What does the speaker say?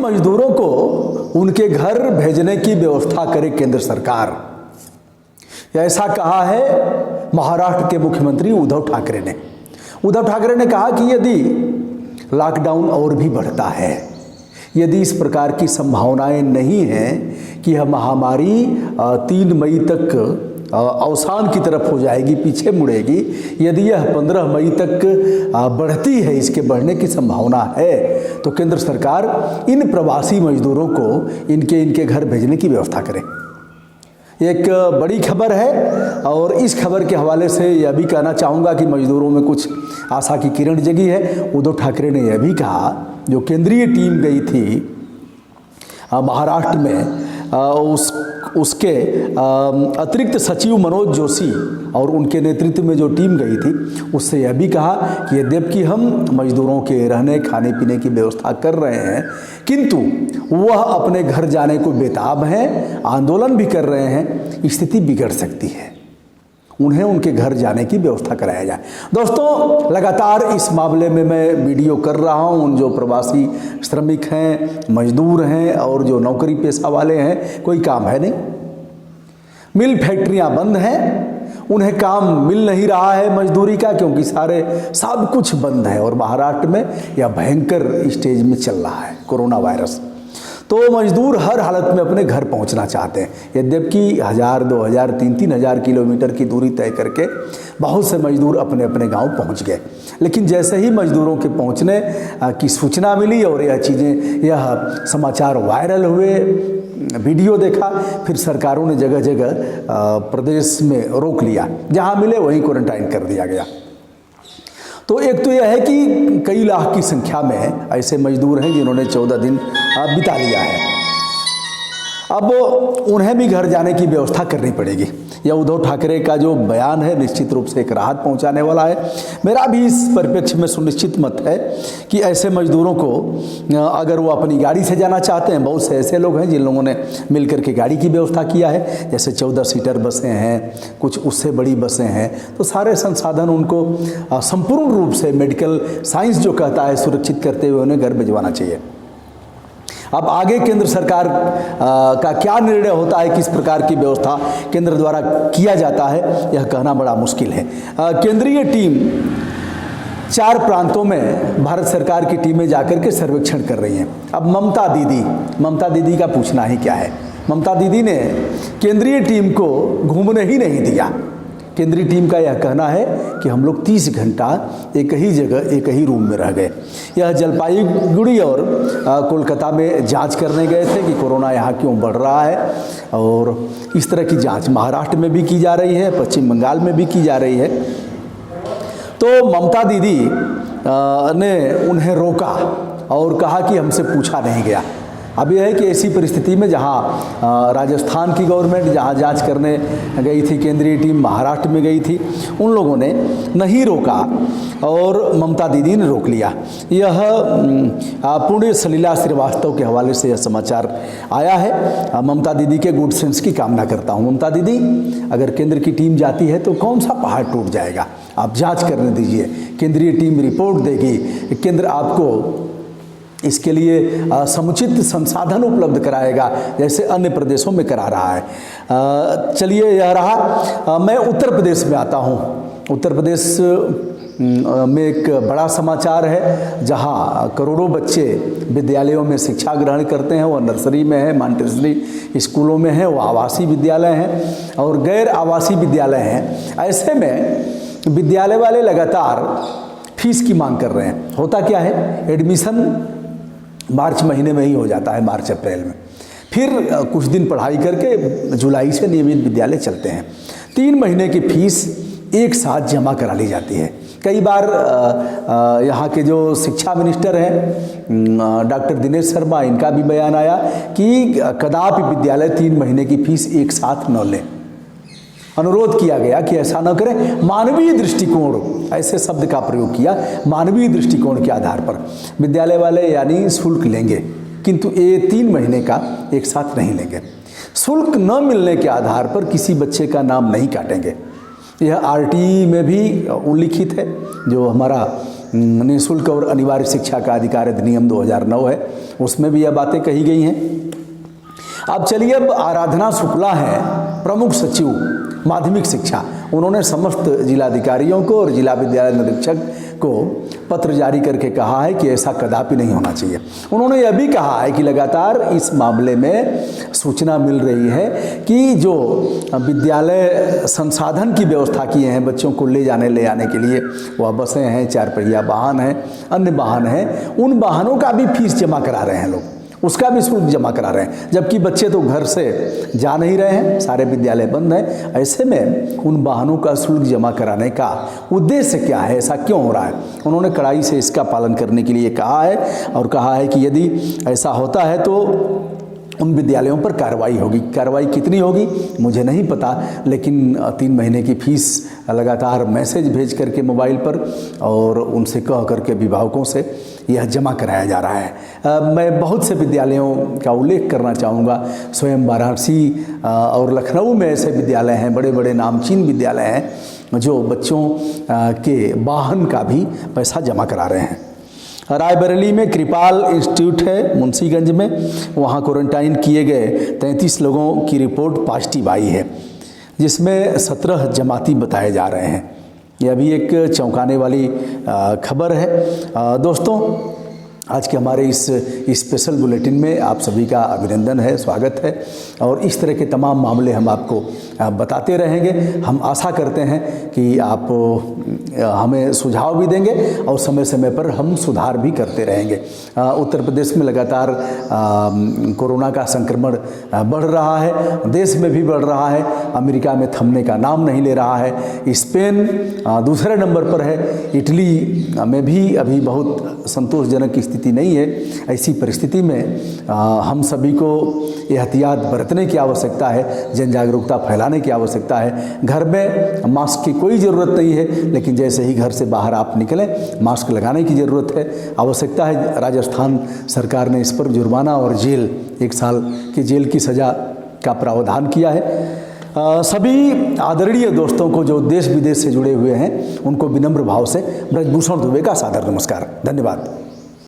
मजदूरों को उनके घर भेजने की व्यवस्था करे केंद्र सरकार, ऐसा कहा है महाराष्ट्र के मुख्यमंत्री उद्धव ठाकरे ने। उद्धव ठाकरे ने कहा कि यदि लॉकडाउन और भी बढ़ता है, यदि इस प्रकार की संभावनाएं नहीं हैं कि यह महामारी 3 मई तक अवसान की तरफ हो जाएगी, पीछे मुड़ेगी, यदि यह 15 मई तक बढ़ती है, इसके बढ़ने की संभावना है, तो केंद्र सरकार इन प्रवासी मजदूरों को इनके घर भेजने की व्यवस्था करे। एक बड़ी खबर है और इस खबर के हवाले से यह भी कहना चाहूँगा कि मजदूरों में कुछ आशा की किरण जगी है। उद्धव ठाकरे ने यह भी कहा, जो केंद्रीय टीम गई थी महाराष्ट्र में, उसके अतिरिक्त सचिव मनोज जोशी और उनके नेतृत्व में जो टीम गई थी, उससे यह भी कहा कि यद्यपि हम मजदूरों के रहने खाने पीने की व्यवस्था कर रहे हैं, किंतु वह अपने घर जाने को बेताब हैं, आंदोलन भी कर रहे हैं, स्थिति बिगड़ सकती है, उन्हें उनके घर जाने की व्यवस्था कराया जाए। दोस्तों, लगातार इस मामले में मैं वीडियो कर रहा हूं। उन जो प्रवासी श्रमिक हैं, मजदूर हैं और जो नौकरी पेशा वाले हैं, कोई काम है नहीं, मिल फैक्ट्रियां बंद हैं, उन्हें काम मिल नहीं रहा है मजदूरी का, क्योंकि सब कुछ बंद है और महाराष्ट्र में यह भयंकर स्टेज में चल रहा है कोरोना वायरस। तो मजदूर हर हालत में अपने घर पहुंचना चाहते हैं, यद्यपि 1000, 2000, 3000 किलोमीटर की दूरी तय करके बहुत से मजदूर अपने अपने गांव पहुंच गए। लेकिन जैसे ही मजदूरों के पहुंचने की सूचना मिली और यह समाचार वायरल हुए, वीडियो देखा, फिर सरकारों ने जगह जगह प्रदेश में रोक लिया, जहां मिले वहीं क्वारंटाइन कर दिया गया। तो एक तो यह है कि कई लाख की संख्या में ऐसे मजदूर हैं जिन्होंने 14 दिन बिता लिया है। अब उन्हें भी घर जाने की व्यवस्था करनी पड़ेगी। यह उद्धव ठाकरे का जो बयान है निश्चित रूप से एक राहत पहुंचाने वाला है। मेरा भी इस परिप्रेक्ष्य में सुनिश्चित मत है कि ऐसे मजदूरों को अगर वो अपनी गाड़ी से जाना चाहते हैं, बहुत से ऐसे लोग हैं जिन लोगों ने मिलकर के गाड़ी की व्यवस्था किया है, जैसे 14 सीटर बसें हैं, कुछ उससे बड़ी बसें हैं, तो सारे संसाधन उनको संपूर्ण रूप से मेडिकल साइंस जो कहता है सुरक्षित करते हुए उन्हें घर भिजवाना चाहिए। अब आगे केंद्र सरकार का क्या निर्णय होता है, किस प्रकार की व्यवस्था केंद्र द्वारा किया जाता है, यह कहना बड़ा मुश्किल है। केंद्रीय टीम 4 प्रांतों में भारत सरकार की टीमें जाकर के सर्वेक्षण कर रही हैं। अब ममता दीदी का पूछना ही क्या है। ममता दीदी ने केंद्रीय टीम को घूमने ही नहीं दिया। केंद्रीय टीम का यह कहना है कि हम लोग 30 घंटा एक ही जगह एक ही रूम में रह गए। यह जलपाईगुड़ी और कोलकाता में जांच करने गए थे कि कोरोना यहाँ क्यों बढ़ रहा है, और इस तरह की जांच महाराष्ट्र में भी की जा रही है, पश्चिम बंगाल में भी की जा रही है। तो ममता दीदी ने उन्हें रोका और कहा कि हमसे पूछा नहीं गया। अब यह है कि ऐसी परिस्थिति में जहां राजस्थान की गवर्नमेंट जहां जांच करने गई थी, केंद्रीय टीम महाराष्ट्र में गई थी, उन लोगों ने नहीं रोका और ममता दीदी ने रोक लिया। यह पुण्य सलीला श्रीवास्तव के हवाले से यह समाचार आया है। ममता दीदी के गुड सेंस की कामना करता हूँ। ममता दीदी, अगर केंद्र की टीम जाती है तो कौन सा पहाड़ टूट जाएगा, आप जाँच करने दीजिए, केंद्रीय टीम रिपोर्ट देगी, केंद्र आपको इसके लिए समुचित संसाधन उपलब्ध कराएगा जैसे अन्य प्रदेशों में करा रहा है। चलिए, यह रहा। मैं उत्तर प्रदेश में आता हूँ। उत्तर प्रदेश में एक बड़ा समाचार है, जहाँ करोड़ों बच्चे विद्यालयों में शिक्षा ग्रहण करते हैं। वो नर्सरी में है, मॉन्टेसरी स्कूलों में है, वो आवासीय विद्यालय हैं और गैर आवासीय विद्यालय हैं। ऐसे में विद्यालय वाले लगातार फीस की मांग कर रहे हैं। होता क्या है, एडमिशन मार्च महीने में ही हो जाता है, मार्च अप्रैल में, फिर कुछ दिन पढ़ाई करके जुलाई से नियमित विद्यालय चलते हैं। 3 महीने की फीस एक साथ जमा करा ली जाती है। कई बार यहाँ के जो शिक्षा मिनिस्टर हैं डॉक्टर दिनेश शर्मा, इनका भी बयान आया कि कदापि विद्यालय 3 महीने की फीस एक साथ न लें। अनुरोध किया गया कि ऐसा न करें। मानवीय दृष्टिकोण, ऐसे शब्द का प्रयोग किया, मानवीय दृष्टिकोण के आधार पर विद्यालय वाले यानी शुल्क लेंगे, किंतु ये 3 महीने का एक साथ नहीं लेंगे। शुल्क न मिलने के आधार पर किसी बच्चे का नाम नहीं काटेंगे। यह आरटीई में भी उल्लिखित है, जो हमारा निःशुल्क और अनिवार्य शिक्षा का अधिकार अधिनियम 2009 है, उसमें भी यह बातें कही गई हैं। अब चलिए, अब आराधना शुक्ला है प्रमुख सचिव माध्यमिक शिक्षा। उन्होंने समस्त जिलाधिकारियों को और जिला विद्यालय निरीक्षक को पत्र जारी करके कहा है कि ऐसा कदापि नहीं होना चाहिए। उन्होंने यह भी कहा है कि लगातार इस मामले में सूचना मिल रही है कि जो विद्यालय संसाधन की व्यवस्था किए हैं बच्चों को ले आने के लिए, वह बसें हैं, 4 पहिया वाहन हैं, अन्य वाहन हैं, उन वाहनों का भी फीस जमा करा रहे हैं लोग, उसका भी शुल्क जमा करा रहे हैं, जबकि बच्चे तो घर से जा नहीं रहे हैं, सारे विद्यालय बंद हैं। ऐसे में उन वाहनों का शुल्क जमा कराने का उद्देश्य क्या है, ऐसा क्यों हो रहा है? उन्होंने कड़ाई से इसका पालन करने के लिए कहा है और कहा है कि यदि ऐसा होता है तो उन विद्यालयों पर कार्रवाई होगी। कार्रवाई कितनी होगी मुझे नहीं पता, लेकिन 3 महीने की फीस लगातार मैसेज भेज करके मोबाइल पर और उनसे कह करके अभिभावकों से यह जमा कराया जा रहा है। मैं बहुत से विद्यालयों का उल्लेख करना चाहूँगा। स्वयं वाराणसी और लखनऊ में ऐसे विद्यालय हैं, बड़े बड़े नामचीन विद्यालय हैं जो बच्चों के वाहन का भी पैसा जमा करा रहे हैं। रायबरेली में कृपाल इंस्टीट्यूट है मुंशीगंज में, वहाँ क्वारंटाइन किए गए 33 लोगों की रिपोर्ट पॉजिटिव आई है, जिसमें 17 जमाती बताए जा रहे हैं। यह भी एक चौंकाने वाली खबर है। दोस्तों, आज के हमारे इस स्पेशल बुलेटिन में आप सभी का अभिनंदन है, स्वागत है, और इस तरह के तमाम मामले हम आपको बताते रहेंगे। हम आशा करते हैं कि आप हमें सुझाव भी देंगे और समय समय पर हम सुधार भी करते रहेंगे। उत्तर प्रदेश में लगातार कोरोना का संक्रमण बढ़ रहा है, देश में भी बढ़ रहा है, अमेरिका में थमने का नाम नहीं ले रहा है, स्पेन दूसरे नंबर पर है, इटली में भी अभी बहुत संतोषजनक स्थिति नहीं है। ऐसी परिस्थिति में हम सभी को एहतियात बरतने की आवश्यकता है, जन जागरूकता फैलाने की आवश्यकता है। घर में मास्क की कोई ज़रूरत नहीं है, लेकिन जैसे ही घर से बाहर आप निकलें मास्क लगाने की ज़रूरत है, आवश्यकता है। राजस्थान सरकार ने इस पर जुर्माना और जेल 1 साल की जेल की सज़ा का प्रावधान किया है। सभी आदरणीय दोस्तों को जो देश विदेश से जुड़े हुए हैं उनको विनम्र भाव से ब्रजभूषण दुबे का सादर नमस्कार। धन्यवाद।